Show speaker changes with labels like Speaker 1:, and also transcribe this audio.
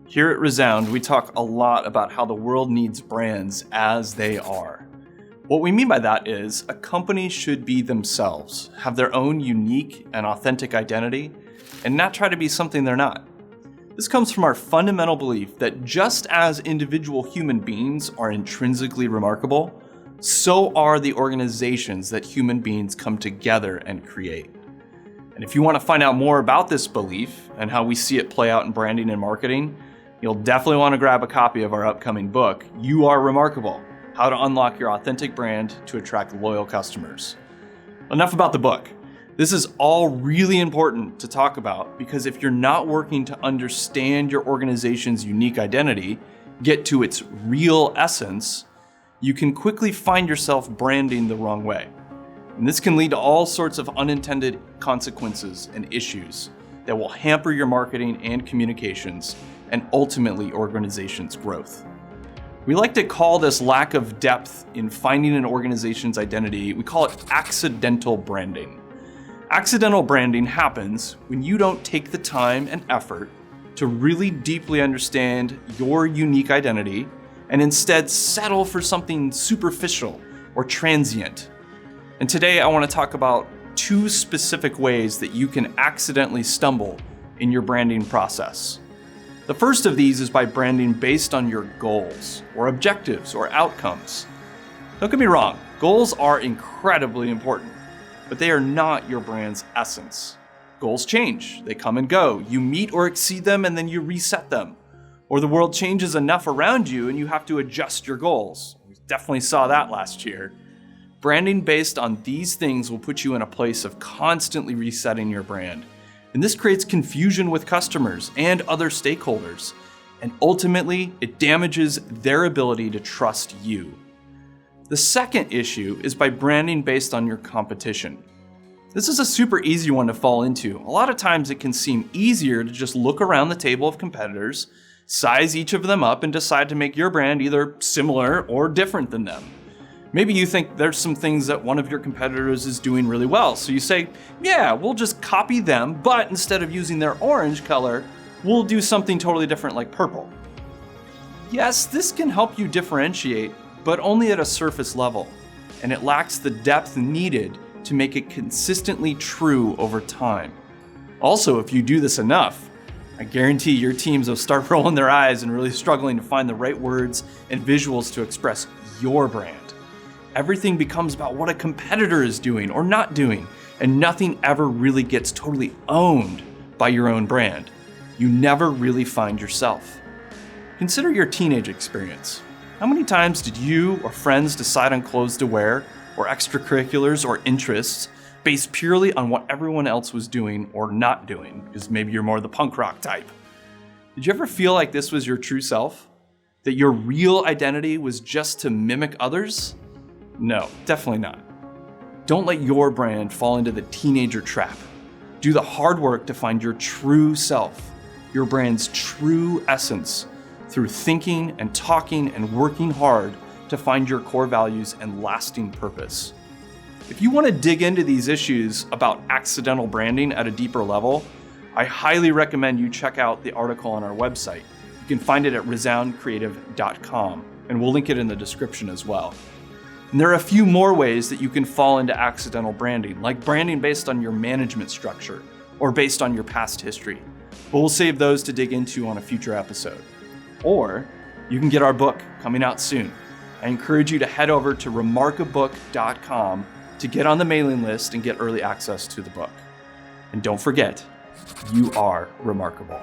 Speaker 1: Here at Resound, we talk a lot about how the world needs brands as they are. What we mean by that is a company should be themselves, have their own unique and authentic identity, and not try to be something they're not. This comes from our fundamental belief that just as individual human beings are intrinsically remarkable, so are the organizations that human beings come together and create. And if you want to find out more about this belief and how we see it play out in branding and marketing, you'll definitely want to grab a copy of our upcoming book, You Are Remarkable: How to Unlock Your Authentic Brand to Attract Loyal Customers. Enough about the book. This is all really important to talk about because if you're not working to understand your organization's unique identity, get to its real essence, you can quickly find yourself branding the wrong way. And this can lead to all sorts of unintended consequences and issues that will hamper your marketing and communications and ultimately organization's growth. We like to call this lack of depth in finding an organization's identity, we call it accidental branding. Accidental branding happens when you don't take the time and effort to really deeply understand your unique identity and instead settle for something superficial or transient. And today I want to talk about two specific ways that you can accidentally stumble in your branding process. The first of these is by branding based on your goals or objectives or outcomes. Don't get me wrong, goals are incredibly important, but they are not your brand's essence. Goals change, they come and go. You meet or exceed them and then you reset them. Or the world changes enough around you and you have to adjust your goals. We definitely saw that last year. Branding based on these things will put you in a place of constantly resetting your brand. And this creates confusion with customers and other stakeholders. And ultimately, it damages their ability to trust you. The second issue is by branding based on your competition. This is a super easy one to fall into. A lot of times it can seem easier to just look around the table of competitors, size each of them up, and decide to make your brand either similar or different than them. Maybe you think there's some things that one of your competitors is doing really well. So you say, yeah, we'll just copy them, but instead of using their orange color, we'll do something totally different like purple. Yes, this can help you differentiate, but only at a surface level. And it lacks the depth needed to make it consistently true over time. Also, if you do this enough, I guarantee your teams will start rolling their eyes and really struggling to find the right words and visuals to express your brand. Everything becomes about what a competitor is doing or not doing, and nothing ever really gets totally owned by your own brand. You never really find yourself. Consider your teenage experience. How many times did you or friends decide on clothes to wear, or extracurriculars or interests, based purely on what everyone else was doing or not doing, because maybe you're more the punk rock type? Did you ever feel like this was your true self? That your real identity was just to mimic others? No, definitely not. Don't let your brand fall into the teenager trap. Do the hard work to find your true self, your brand's true essence, through thinking and talking and working hard to find your core values and lasting purpose. If you want to dig into these issues about accidental branding at a deeper level, I highly recommend you check out the article on our website. You can find it at resoundcreative.com, and we'll link it in the description as well. And there are a few more ways that you can fall into accidental branding, like branding based on your management structure or based on your past history. But we'll save those to dig into on a future episode. Or you can get our book coming out soon. I encourage you to head over to remarkabook.com to get on the mailing list and get early access to the book. And don't forget, you are remarkable.